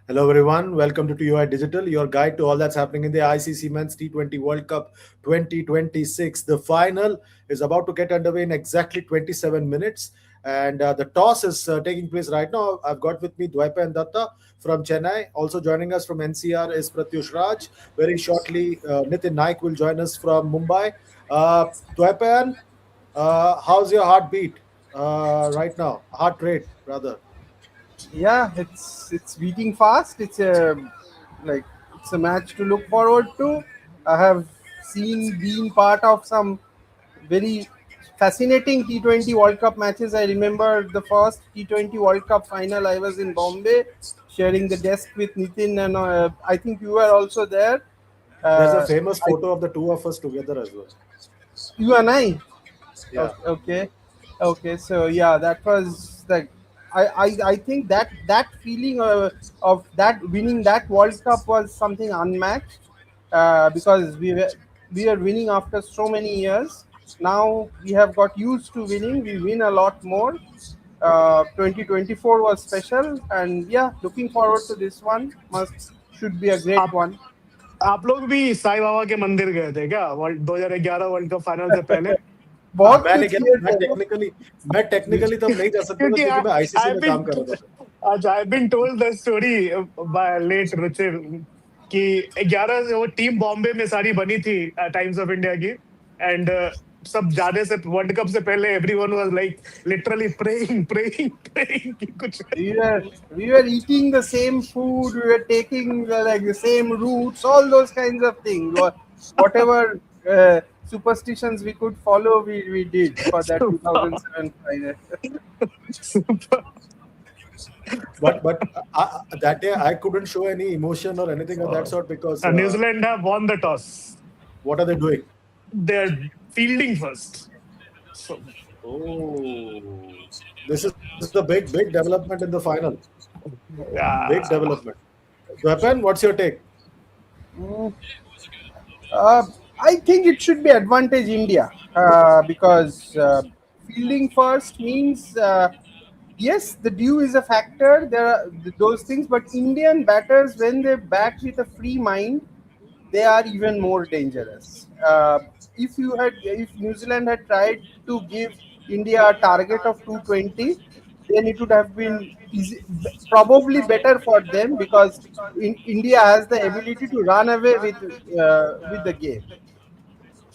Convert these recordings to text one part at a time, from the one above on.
Hello, everyone. Welcome to TUI Digital, your guide to all that's happening in the ICC Men's T20 World Cup 2026. The final is about to get underway in exactly 27 minutes, and the toss is taking place right now. I've got with me Dwaipa and Datta from Chennai. Also joining us from NCR is Pratyush Raj. Very shortly, Nitin Naik will join us from Mumbai. Dwaipan, how's your heartbeat right now? Heart rate, rather. Yeah, it's beating fast. Like it's a match to look forward to. I have been part of some very fascinating T20 World Cup matches. I remember the first T20 World Cup final. I was in Bombay, sharing the desk with Nitin, and I think you were also there. There's a Uh, famous I, photo of the two of us together as well. you and I. Yeah. Okay. So yeah, that was like I think that feeling of that winning that World Cup was something unmatched because we were winning after so many years. Now we have got used to winning. We win a lot more. 2024 was special, and yeah, looking forward to this one. Must should be a great आप one. आप लोग भी साईं बाबा के मंदिर गए थे क्या? World 2011 world cup final से पहले? बहुत मैंने कुछ क्या किए मैं थे वो। टेक्निकली मैं टेक्निकली तब नहीं जा सकता था क्योंकि क्योंकि मैं आईसीसी आई में बीन काम कर रहा था। I been told the story by late Ruchir कि 11 वो टीम बॉम्बे में सारी बनी थी टाइम्स ऑफ इंडिया की, एंड सब जाने से वर्ल्ड कप से पहले everyone was like literally praying praying praying कि कुछ We were eating the same food. We were taking like the same routes. All those kinds of things. Whatever superstitions we could follow, we did for that 2007 final. But that day I couldn't show any emotion or anything of that sort because New Zealand have won the toss. what are they doing? They're fielding first. So Oh, this is the big development in the final. Big yeah. development. Weapon, what's your take? Mm, Uh, I think it should be advantage India because fielding first means yes, the dew is a factor. There are those things, but Indian batters when they bat with a free mind, they are even more dangerous. If New Zealand had tried to give India a target of 220, then it would have been probably better for them because India has the ability to run away with the game.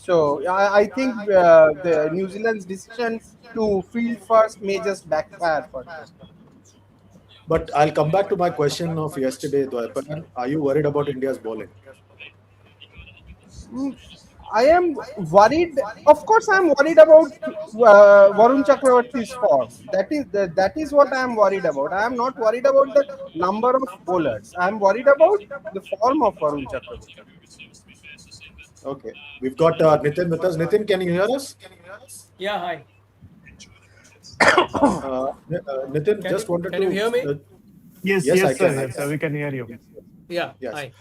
So I think the New Zealand's decision to field first may just backfire for them. But I'll come back to my question of yesterday, Dwaipan. Are you worried about India's bowling? Mm, I am worried. Of course, I am worried about Varun Chakravarti's form. That is what I am worried about. I am not worried about the number of bowlers. I am worried about the form of Varun Chakravarti. Okay. We've got Nitin with us. Nitin, can you hear us? Yeah, hi. Nitin, just wanted Can you to. hear me? Yes, Yes, I yes, sir. can. I Yes, can. sir. We can hear you. Yeah, Yes. hi.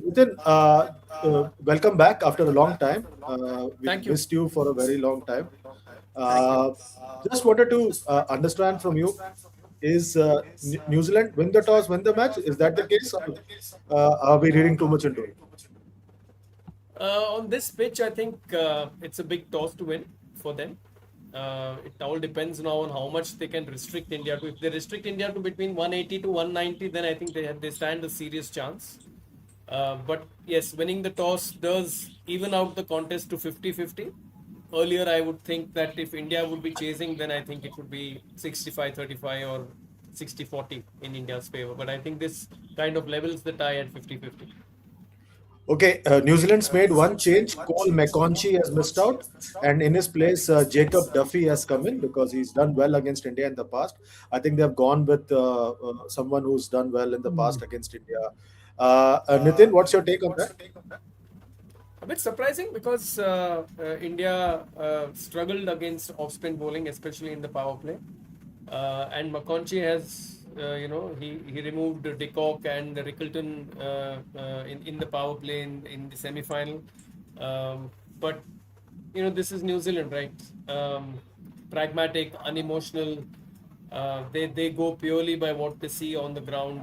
Nitin, welcome back after a long time. We Thank you. missed you for a very long time. Thank you. Uh, just wanted to understand from you, is New Zealand win the toss, win the match? Is that the case? Or, are we reading too much into it? On this pitch, I think it's a big toss to win for them. It all depends now on how much they can restrict India to. If they restrict India to between 180 to 190, then I think they stand a serious chance. But yes, winning the toss does even out the contest to 50-50. Earlier, I would think that if India would be chasing, then I think it would be 65-35 or 60-40 in India's favor. But I think this kind of levels the tie at 50-50. Okay, New Zealand's made one change. Cole McConchie has missed out, and in his place, Jacob Duffy has come in because he's done well against India in the past. I think they've gone with someone who's done well in the past against India. Nitin, what's your take on that? A bit surprising because India struggled against off-spin bowling, especially in the power play. And McConchy has, he removed De Kock and Rickleton in the power play in the semi-final. But, this is New Zealand, right? Pragmatic, unemotional. They go purely by what they see on the ground.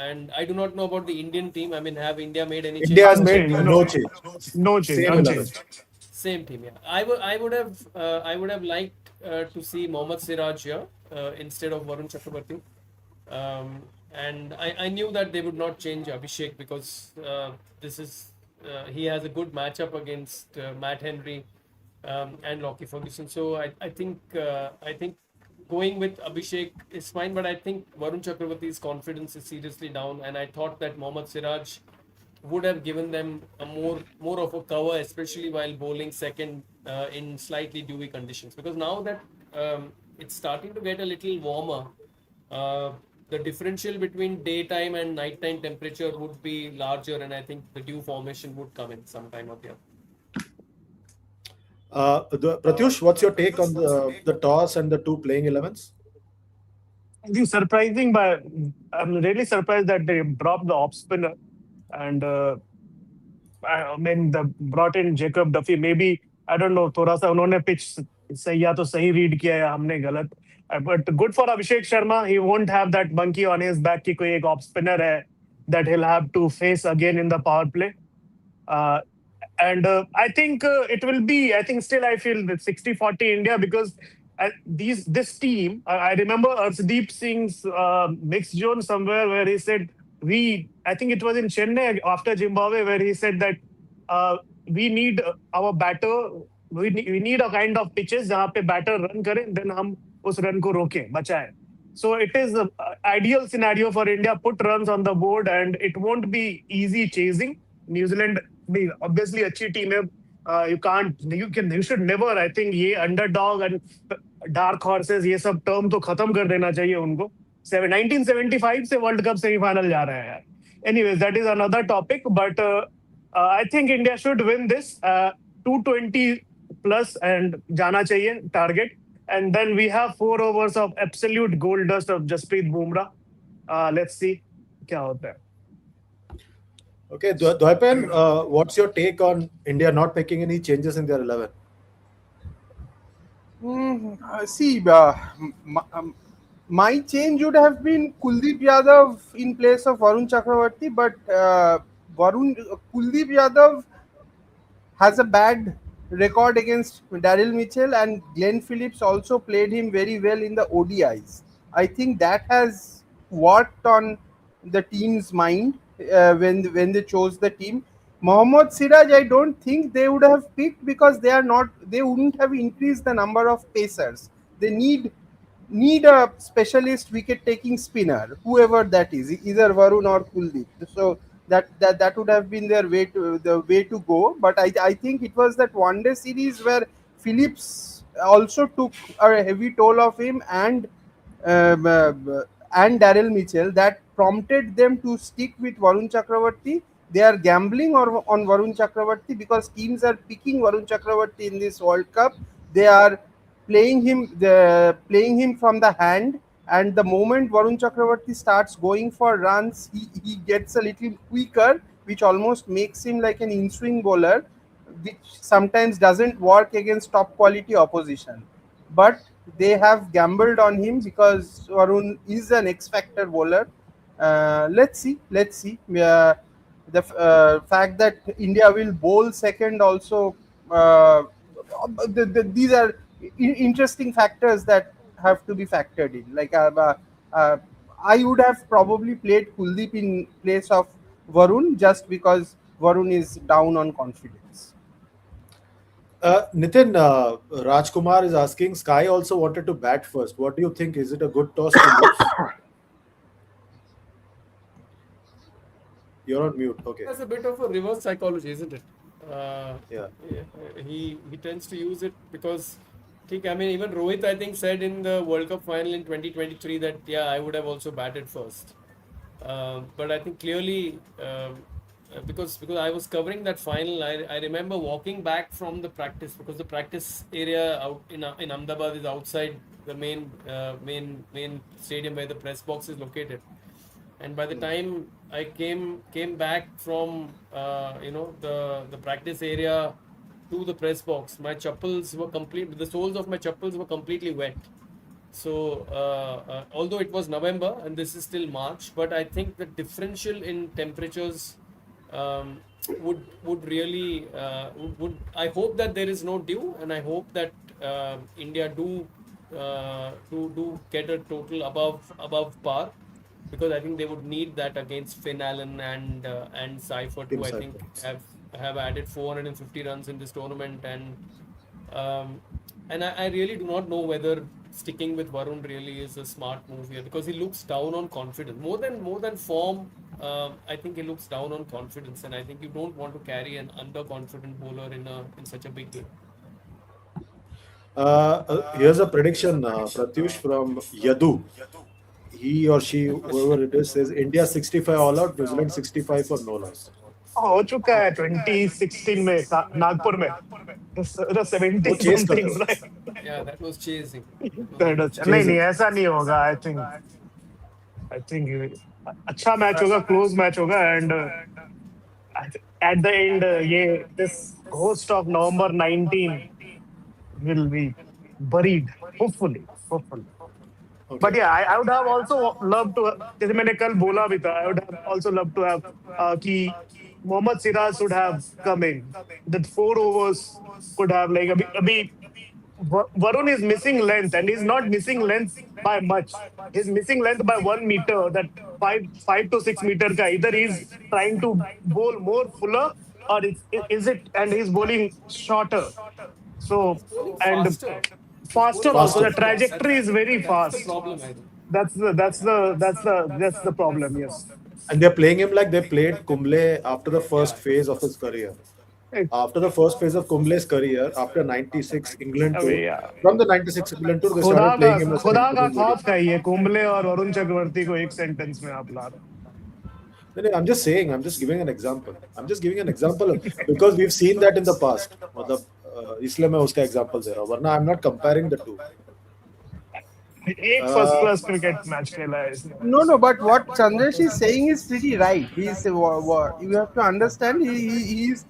and I do not know about the Indian team. I mean, have India made any India has changes in made their Unchanged. 11? no No, change. no change. Same 11. Unchanged. Same team, yeah. I would have liked to see Mohammad Siraj here instead of Varun Chakrabarti. And I knew that they would not change Abhishek because this is he has a good matchup against Matt Henry and Lockie Ferguson. So I think going with Abhishek is fine, but I think Varun Chakrabarti's confidence is seriously down, and I thought that Mohammad Siraj would have given them a more of a cover, especially while bowling second in slightly dewy conditions. Because now that it's starting to get a little warmer, uh, the differential between daytime and nighttime temperature would be larger, and I think the dew formation would come in sometime or the other. Pratyush, what's your take on the toss and the two playing 11s? I think surprising, but I'm really surprised that they dropped the off spinner and I mean the brought in Jacob Duffy. Maybe I don't know. थोड़ा सा उन्होंने pitch सही या तो सही read किया या हमने गलत. But good for Abhishek Sharma. He won't have that monkey on his back कि कोई एक off spinner है that he'll have to face again in the power play. Uh, and I think it will be, I think still I feel that 60-40 India because this team, I remember Arshdeep Singh's mixed zone somewhere where he said, I think it was in Chennai after Zimbabwe where he said that we need our batter, we need a kind of pitches जहाँ पे batter run करे, then हम उस run को रोके, बचाए. So it is an ideal scenario for India. Put runs on the board, and it won't be easy chasing. New Zealand, obviously, अच्छी team है. You should never. I think ये underdog and dark horses ये सब term तो खत्म कर देना चाहिए उनको. 1975 से World Cup semi-final जा रहा है यार. Anyways, that is another topic. But I think India should win this 220 plus and जाना चाहिए target. And then we have 4 overs of absolute gold dust of Jasprit Bumrah. Let's see क्या होता है. Okay, Dwaipan, what's your take on India not making any changes in their 11? See, my change would have been Kuldeep Yadav in place of Varun Chakravarti, but Kuldeep Yadav has a bad record against Daryl Mitchell, and Glenn Phillips also played him very well in the ODIs. I think that has worked on the team's mind when they chose the team. Mohammad Siraj, I don't think they would have picked because they wouldn't have increased the number of pacers. They need a specialist wicket taking spinner, whoever that is, either Varun or Kuldeep. So that would have been the way to go. But I think it was that one day series where Phillips also took a heavy toll of him um, uh, and Daryl Mitchell that prompted them to stick with Varun Chakravarti. They are gambling on Varun Chakravarti because teams are picking Varun Chakravarti in this World Cup. They are playing him from the hand, and the moment Varun Chakravarti starts going for runs, he gets a little quicker, which almost makes him like an in-swing bowler, which sometimes doesn't work against top quality opposition. But they have gambled on him because Varun is an X-factor bowler. Let's see. The fact that India will bowl second also, these are interesting factors that have to be factored in. Uh, I would have probably played Kuldeep in place of Varun just because Varun is down on confidence. Nitin, Rajkumar is asking, Sky also wanted to bat first. What do you think? Is it a good toss to lose? You're on mute. Okay. That's a bit of a reverse psychology, isn't it? Uh, Yeah. he tends to use it because, I mean, even Rohit I think said in the World Cup final in 2023 that I would have also batted first. But I think clearly because I was covering that final, I remember walking back from the practice because the practice area out in Ahmedabad is outside the main stadium where the press box is located. And by the time I came back from the practice area to the press box, my chappals were the soles of my chappals were completely wet. So, although it was November and this is still March, but I think the differential in temperatures would really would I hope that there is no dew, and I hope that India do get a total above par, because I think they would need that against Finn Allen and Seifert, Tim who I think Seifert. have added 450 runs in this tournament. Um, I really do not know whether sticking with Varun really is a smart move here, because he looks down on confidence more than form. I think he looks down on confidence, and I think you don't want to carry an underconfident bowler in such a big game. Here's a prediction, Pratyush, from Yadu. He or she, whoever it is, says India 65 all out, New Zealand 65 for no loss. हो चुका है 2016 में नागपुर में 70 वो chess करते something हो. Right. Yeah, that was chasing. नहीं नहीं Chasing. ऐसा नहीं होगा. आई थिंक अच्छा मैच होगा, क्लोज मैच होगा, एंड एट द एंड ये this ghost of November 19 will be buried, hopefully. But Okay. yeah, I would have also loved to, जैसे मैंने कल बोला भी था, I would have also loved to have कि Mohammad Siraj should have come in. That 4 overs could have, like, अभी Varun is missing length, and he's not missing length by much. He's missing length by 1 meter. That five to 6 meter ka. Either he's trying to bowl more fuller, or is it, and he's bowling shorter. So, I think and faster. He's faster bowling also. Faster. The faster. trajectory is very That's the fast. problem, I think. That's the problem. Yes. And they're playing him like they played Kumble after the first phase of his career. Eh, After the first phase of Kumble's career, after 96 England tour, अबे यार, from the 96 England tour, they खुदा started का playing him as an खुदा का incoming खौफ medium. है ये कुंबले और वरुण चक्रवर्ती को एक सेंटेंस में आप ला रहे No, no, I'm just saying, I'm just giving an example. I'm just giving an example because we've seen that in the past. मतलब, इसलिए मैं उसका example दे रहा हूँ. वरना I'm not comparing the two. हो. एक फर्स्ट क्लास क्रिकेट मैच खेला है इसने. No, but what Chandresh is saying is pretty right. You have to understand. He's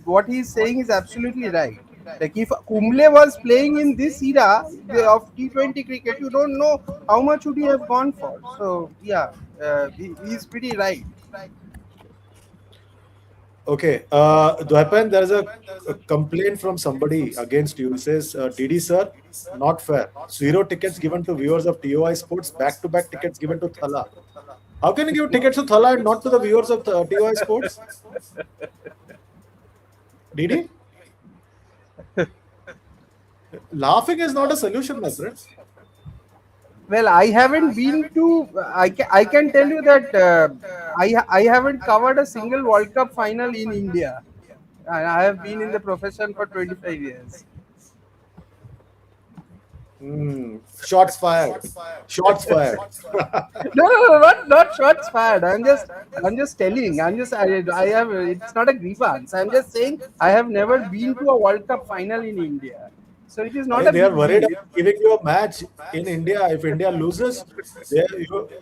what he's saying is absolutely right. Like if Kumble was playing in this era of T20 cricket, you don't know how much would he have gone for. So yeah, he's pretty right. Okay, Dwaipan, there is a complaint from somebody against you. It says, TD sir, not fair. 0 tickets given to viewers of TOI Sports, back-to-back tickets given to Thala. How can you give tickets to Thala and not to the viewers of TOI Sports? DD? Laughing is not a solution, my friend. Well, I haven't been to. I can tell you that I haven't covered a single World Cup final in India, and I have been in the profession for 25 years. Shots fired. Shots fired. No, not shots fired. I'm just telling. I have. It's not a grievance. I'm just saying I have never been to a World Cup final in India, so it is not a They are big worried deal. about giving you a match in India. If India loses,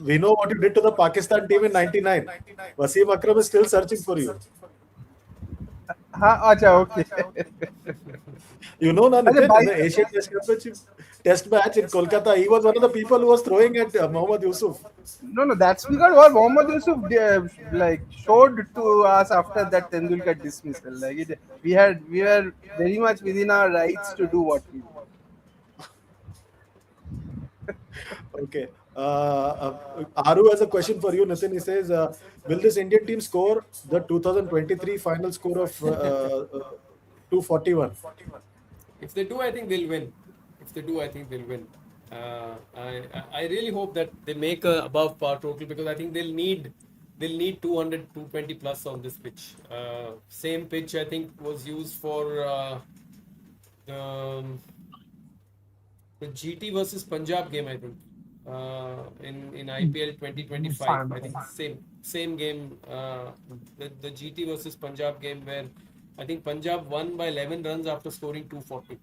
we know what you did to the Pakistan team in '99. Wasim Akram is still searching for you. हाँ, अच्छा, okay. You know, na, अच्छा, Nitin, in by the Asian Test Championship test match in Kolkata, he was one of the people who was throwing at Mohammad Yusuf. no, that's because what Mohammad Yusuf like showed to us after that Tendulkar dismissal. We were very much within our rights to do what we did. Okay. Aru has a question for you, Nitin. He says, will this Indian team score the 2023 final score of 241? If they do, I think they'll win. If they do, I think they'll win. I really hope that they make a above par total, because I think they'll need 200, 220 plus on this pitch. Same pitch I think was used for the GT versus Punjab game, I think, in IPL 2025. I think same game, the GT versus Punjab game, where I think Punjab won by 11 runs after scoring 240.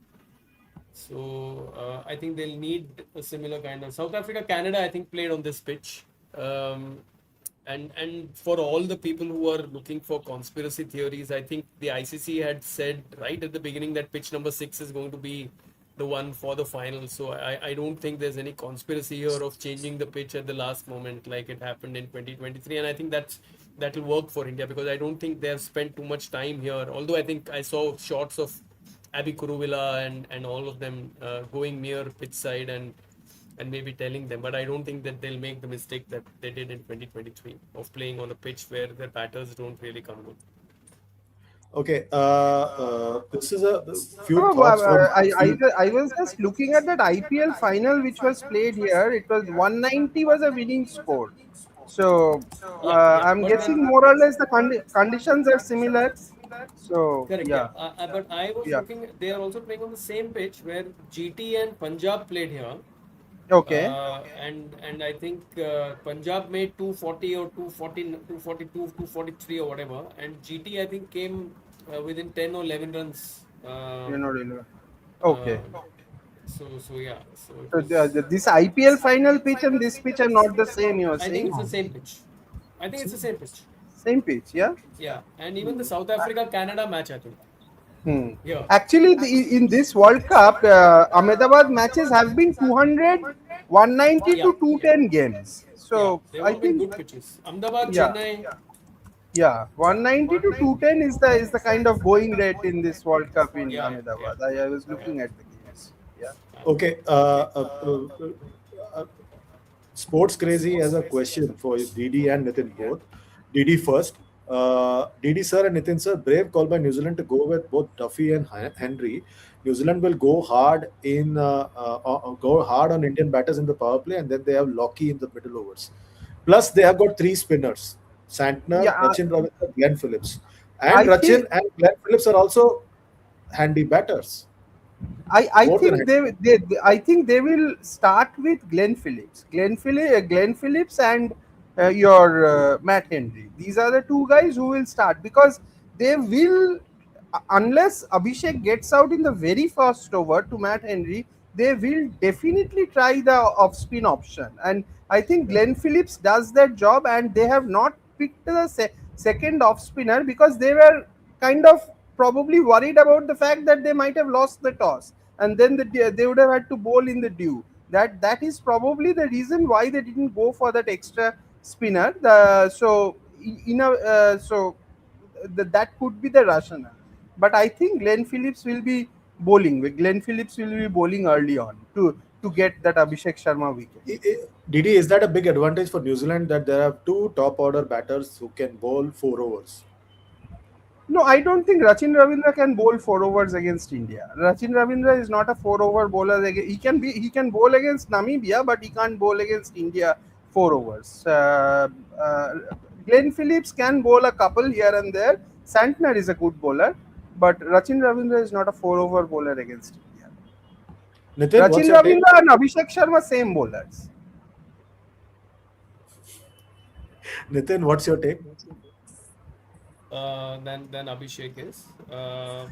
So I think they'll need a similar kind of. South Africa, Canada, I think played on this pitch. And for all the people who are looking for conspiracy theories, I think the ICC had said right at the beginning that pitch number 6 is going to be the one for the final. So I don't think there's any conspiracy here of changing the pitch at the last moment like it happened in 2023. And I think that'll work for India because I don't think they have spent too much time here. Although I think I saw shots of Abby Kuruvilla and all of them going near pitch side and maybe telling them. But I don't think that they'll make the mistake that they did in 2023 of playing on a pitch where their batters don't really come good. Okay, this is a few Oh, thoughts from few. I was just looking at that IPL final which was played here. It was 190 was a winning score. So Yeah. I'm guessing more or less the conditions are similar. So Correct, yeah. yeah, But I was yeah. looking, they are also playing on the same pitch where GT and Punjab played here. Okay. And I think Punjab made 240 or 240, 242, 243 or whatever. And GT, I think, came within 10 or 11 runs. You know, really. Uh, Okay. so yeah, so it So was, this IPL final pitch and this pitch are not the same. You are I think saying it's the same pitch. I think it's the same pitch. same pitch, yeah. Yeah. And even the South Africa Canada match, I think. Hmm. Yeah. Actually, in this World Cup, Ahmedabad matches have been 200, 190 Yeah. to 210 games. Yeah. So They've I all been think, good pitches. Ahmedabad, yeah, Chennai. yeah, 190 to 210 is the kind of going rate in this World Cup in Yeah. Yeah. Ahmedabad. I was Yeah. looking at the games. Yeah. Okay, sports crazy has a question for DD and Nitin both. DD first. DD sir and Nitin sir, brave call by New Zealand to go with both Duffy and Henry. New Zealand will go hard on Indian batters in the power play, and then they have Lockie in the middle overs. Plus, they have got three spinners: Yeah, Santner, Rachin Ravindra, Glenn Phillips, and I Rachin think and Glenn Phillips are also handy batters. I More than think handy. I think they will start with Glenn Phillips and your Matt Henry. These are the two guys who will start because they will, unless Abhishek gets out in the very first over to Matt Henry, they will definitely try the off spin option. And I think Glenn Phillips does that job, and they have not picked the second off spinner because they were kind of probably worried about the fact that they might have lost the toss and then they would have had to bowl in the dew. That is probably the reason why they didn't go for that extra spinner. So in a so that could be the rationale. But I think Glenn Phillips will be bowling. Glenn Phillips will be bowling early on to get that Abhishek Sharma wicket. Didi, is that a big advantage for New Zealand that there are two top order batters who can bowl 4 overs? No, I don't think Rachin Ravindra can bowl 4 overs against India. Rachin Ravindra is not a 4 over bowler. He can bowl against Namibia, but he can't bowl against India 4 overs. Uh, Glenn Phillips can bowl a couple here and there. Santner is a good bowler, but Rachin Ravindra is not a 4 over bowler against India. Nitin, what's Rachin your take? Ravindra and Abhishek Sharma same bowlers. Nitin, what's your take? Than Abhishek is. I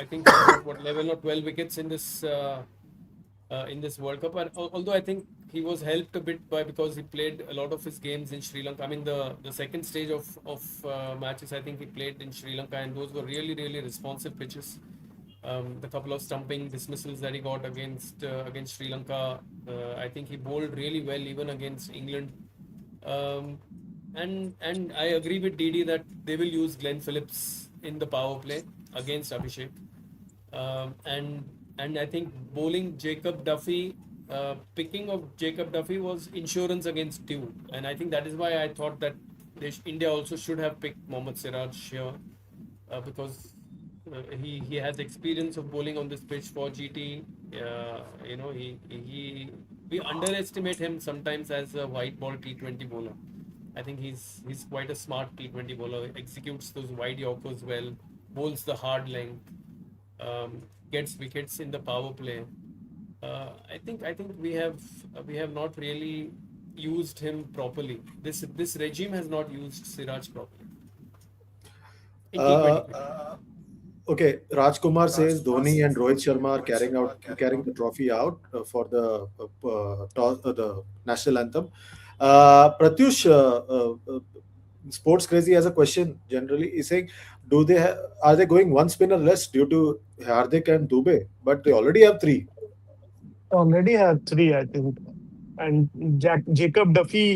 think he got what 11 or 12 wickets in this World Cup. And although I think he was helped a bit by because he played a lot of his games in Sri Lanka. I mean the second stage of matches I think he played in Sri Lanka, and those were really responsive pitches. The couple of stumping dismissals that he got against Sri Lanka, I think he bowled really well even against England. Um, and I agree with DD that they will use Glenn Phillips in the power play against Abhishek. And I think bowling Jacob Duffy, picking of Jacob Duffy was insurance against dew, and I think that is why I thought that India also should have picked Mohammad Siraj here because he has experience of bowling on this pitch for GT. He we underestimate him sometimes as a white ball T20 bowler. I think he's quite a smart T20 bowler. Executes those wide Yorkers well, bowls the hard length, gets wickets in the power play. I think we have not really used him properly. This regime has not used Siraj properly in T20 cricket. Okay, Rajkumar says Dhoni and Rohit Sharma are carrying the trophy out for the national anthem. Pratyush, Sports Crazy has a question. Generally, he's saying, are they going one spinner less due to Hardik and Dubey? But they already have three. Already have 3 I think and Jacob Duffy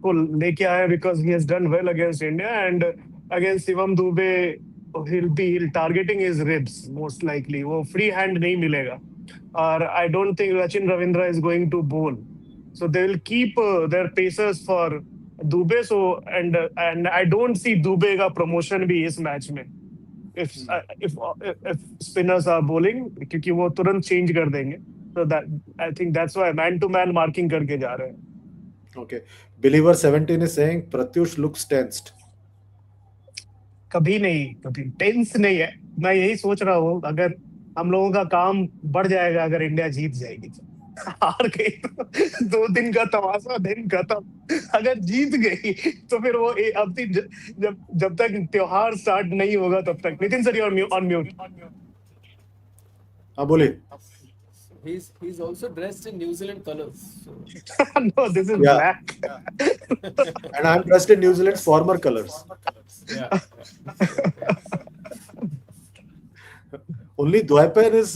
को लेके आया because he has done well against India and against Shivam Dubey he'll targeting his ribs most likely. वो free hand नहीं मिलेगा. Or I don't think Rachin Ravindra is going to bowl. So they will keep their pacers for Dubey. So and I don't see Dubey का promotion भी इस match में. If if spinners are bowling, क्योंकि वो तुरंत change कर देंगे. So that I think that's why man to man marking करके जा रहे हैं. Okay. Believer 17 is saying Pratyush looks tensed. कभी नहीं, कभी टेंस नहीं है. मैं यही सोच रहा हूँ अगर हम लोगों का काम बढ़ जाएगा अगर इंडिया जीत जाएगी तो. हार गई तो 2 दिन का तमाशा दिन खत्म. अगर जीत गई तो फिर वो अब जब जब तक त्योहार स्टार्ट नहीं होगा तब तक. Nitin sir on mute. हाँ बोलिए. He's also dressed in New Zealand colors. So. No, this is Yeah. black. And I'm dressed in New Zealand's former colors. Yeah. Only Dwaipan is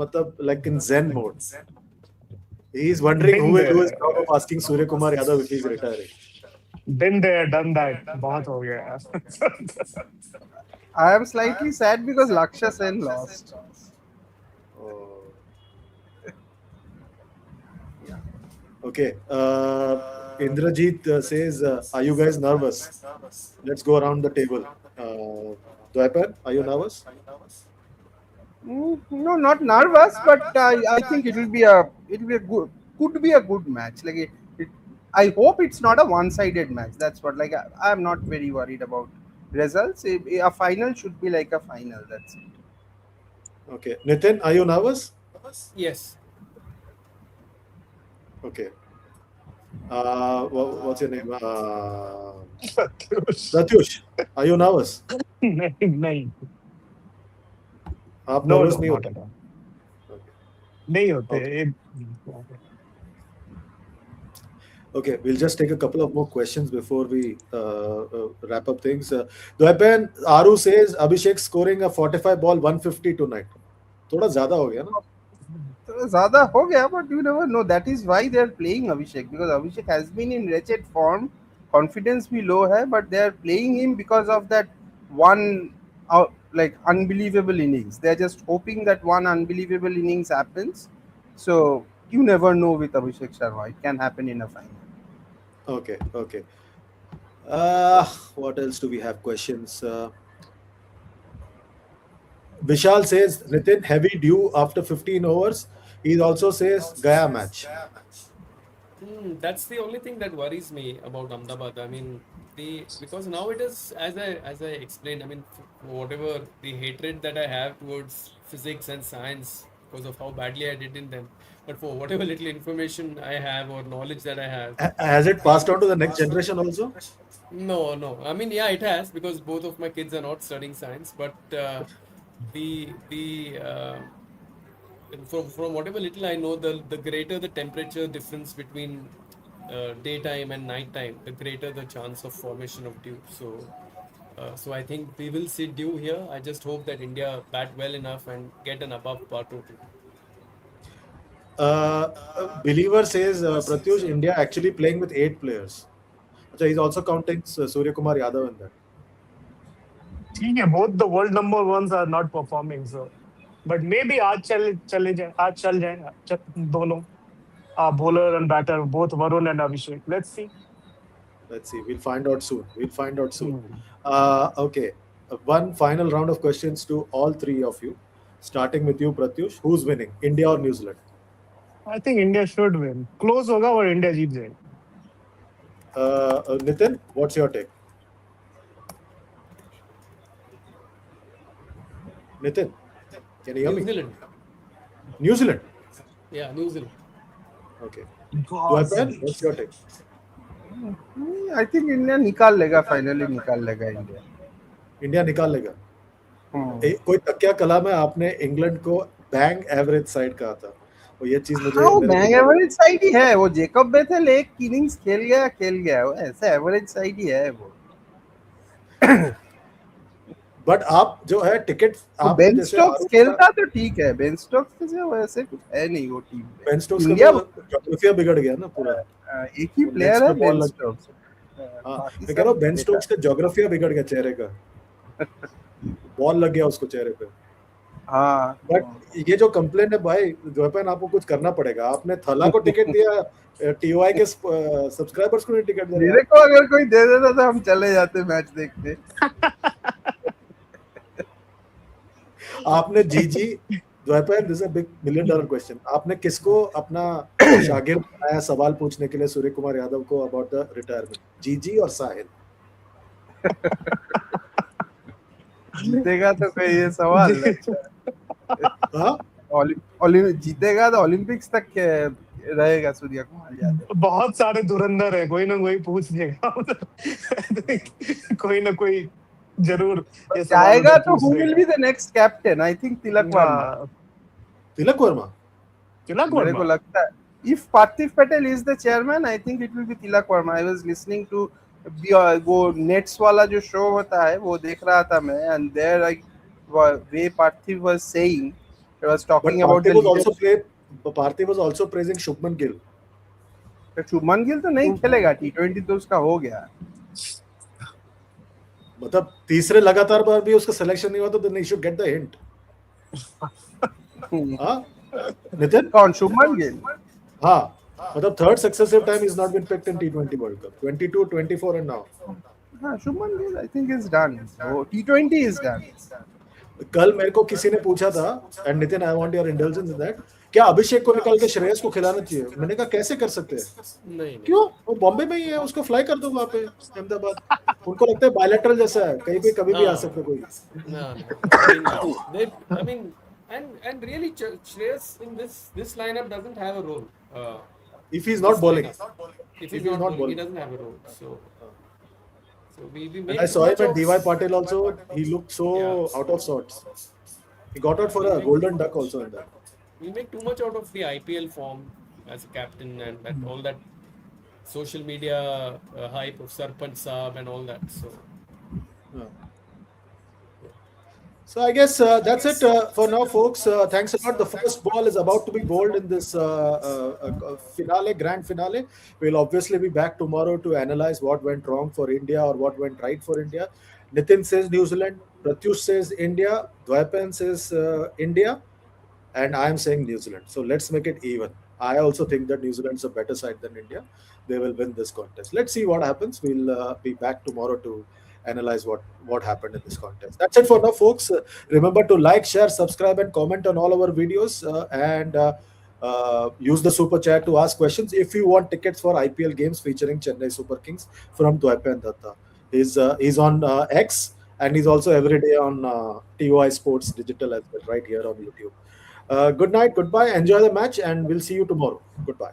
matlab, like in Zen mode. He is wondering who will do his job of asking Suryakumar Yadav if he's retiring. Been there, done that. बहुत हो गया. I am slightly sad because Lakshya Sen lost. Oh. Okay. Indrajit says, are you guys nervous? Let's go around the table. Dwaipan, are you nervous? No, not nervous, but I think it will be a good, could be a good match. Like I hope it's not a one-sided match. That's what, like, I'm not very worried about results. A final should be like a final. That's it. Okay. Nitin, are you nervous? Yes. Okay. What's your name? Pratyush, are you nervous? नहीं. आप No, nervous no, नहीं not होते? at all. Okay. नहीं होते. Okay, we'll just take a couple of more questions before we wrap up things. Dwaipan, Aru says Abhishek scoring a 45 ball 150 tonight. थोड़ा ज़्यादा हो गया ना? So, ज़्यादा हो गया, but you never know. That is why they are playing Abhishek, because Abhishek has been in wretched form. Confidence भी low है, but they are playing him because of that one like unbelievable innings. They are just hoping that one unbelievable innings happens. So you never know with Abhishek Sharma. It can happen in a final. Okay, okay. What else do we have? Questions. Vishal says Nitin heavy due after 15 overs. He also says Gaya match. That's the only thing that worries me about Ahmedabad. I mean, because now it is as I explained. I mean, whatever the hatred that I have towards physics and science because of how badly I did in them, but for whatever little information I have or knowledge that I have, Has it passed on to the next generation also? no. I mean, yeah, it has because both of my kids are not studying science, but the from whatever little I know, the greater the temperature difference between daytime and nighttime, the greater the chance of formation of dew. So I think we will see dew here. I just hope that India bat well enough and get an above par total. Believer says Pratyush India actually playing with 8 players. So he's also counting Suryakumar Yadav in that. ठीक है. Both the world number ones are not performing, so but maybe आज चले जाए. आज चल जाए दोनों bowler and batter, both Varun and Abhishek. Let's see. We'll find out soon. Okay. One final round of questions to all three of you. Starting with you, Pratyush. Who's winning, India or New Zealand? I think India should win. Close होगा और India जीत जाएगी. Nitin, what's your take? Nitin, can you hear New me? Zealand. New Zealand. Yeah, New Zealand. Okay. Dwaipan, what's your take? I think India निकाल लेगा, finally निकाल लेगा India. India निकाल लेगा. कोई तकिया कला में आपने इंग्लैंड को बैंग एवरेज साइड कहा था. वो ये चीज मुझे हाँ, बैंग एवरेज साइड ही है. वो जेकब बेथेल एक इनिंग्स खेल गया. वो ऐसा एवरेज साइड ही है वो. बट आप जो है टिकट तो आपने बेन जैसे स्टोक्स आरोप खेलता तो ठीक है, बेन स्टोक्स से वैसे कुछ है नहीं वो टीम में। बेन स्टोक्स का इंडिया तो जोग्राफिया बिगड़ गया ना पूरा, एक ही वो लेग्स प्लेयर है पे बॉल बेन लग गया। स्टोक्स, हाँ, बाकी मैं कह रहा सब हूँ बेन बेकार। स्टोक्स का जोग्राफिया बिगड़ गया चेहरे का, बॉल लग गया उसको चेहरे पे। हाँ बट ये जो कंप्लेन है भाई जोपन, आपको कुछ करना पड़ेगा। आपने थला को टिकट दिया, टीओआई के सब्सक्राइबर्स को नहीं टिकट दे रहे मेरे आप। को अगर कोई दे देता तो हम चले जाते मैच देखने। आपने जीजी जोपन, this a big $1 million question, आपने किसको अपना शागिर्द बनाया सवाल पूछने के लिए सूर्य कुमार यादव को अबाउट द रिटायरमेंट, जीजी और साहिल? जीतेगा तो कोई ये सवाल, अच्छा हाँ, जीतेगा तो ओलंपिक्स तक रहेगा सूर्या कुमार यादव। बहुत सारे धुरंधर है, कोई ना कोई पूछ लेगा कोई ना कोई जरूर ये सवाल जाएगा उधर तो पूछ हु विल देगा। Be the next captain? I think Tilak Varma. हाँ, तिलक वर्मा। तिलक मेरे को वर्मा। लगता है if Parthiv Patel is the chairman, I think it will be Tilak Verma. I was listening to वो नेट्स वाला जो शो होता है वो देख रहा था मैं, and there like way Parthiv was saying, he was But talking about the leadership. Parthiv was also praising Shubman Gill. Shubman Gill तो नहीं खेलेगा, T20 तो उसका हो गया। मतलब तीसरे लगातार बार भी उसका सिलेक्शन नहीं हुआ तो then he should get the hint. हाँ नितिन, कौन, शुभमन गिल? हाँ मतलब third successive time he's not been picked in T20 World Cup, 22, 24 and now. हाँ, Shubman Gill I think is done. वो T20 is done. कल मेरे को किसी ने पूछा था, and Nitin I want your intelligence in that, क्या अभिषेक को निकाल के श्रेयस को खिलाना चाहिए? मैंने कहा कैसे कर सकते हैं, नहीं क्यों, वो बॉम्बे में ही है, उसको फ्लाई कर दो वहां पे अहमदाबाद। उनको लगता है बायलैटरल जैसा है, कहीं भी कभी भी आ सकता है कोई। no. I mean, and really, Shreyas in this lineup doesn't have a role. If he's not bowling, If he's not bowling, he doesn't have a role. So we And make I too saw him much at of DY Patel also. He looked so Yeah. out of sorts. He got out for a golden duck also in that. we make too much out of the IPL form as a captain and all that social media hype of Sarpanch Saab and all that. So I guess that's it for now, folks. Thanks a lot. The first ball is about to be bowled in this finale, grand finale. We'll obviously be back tomorrow to analyze what went wrong for India or what went right for India. Nitin says New Zealand, Pratyush says India, Dwaipan says India, and I am saying New Zealand. So let's make it even. I also think that New Zealand's a better side than India. They will win this contest. Let's see what happens. We'll be back tomorrow to analyze what happened in this contest. That's it for now, folks. Remember to like, share, subscribe, and comment on all our videos, and use the super chat to ask questions if you want tickets for IPL games featuring Chennai Super Kings from Dwaipan Datta. He's on X, and he's also every day on TOI Sports Digital as well, right here on YouTube. Good night, goodbye, enjoy the match, and we'll see you tomorrow. Goodbye.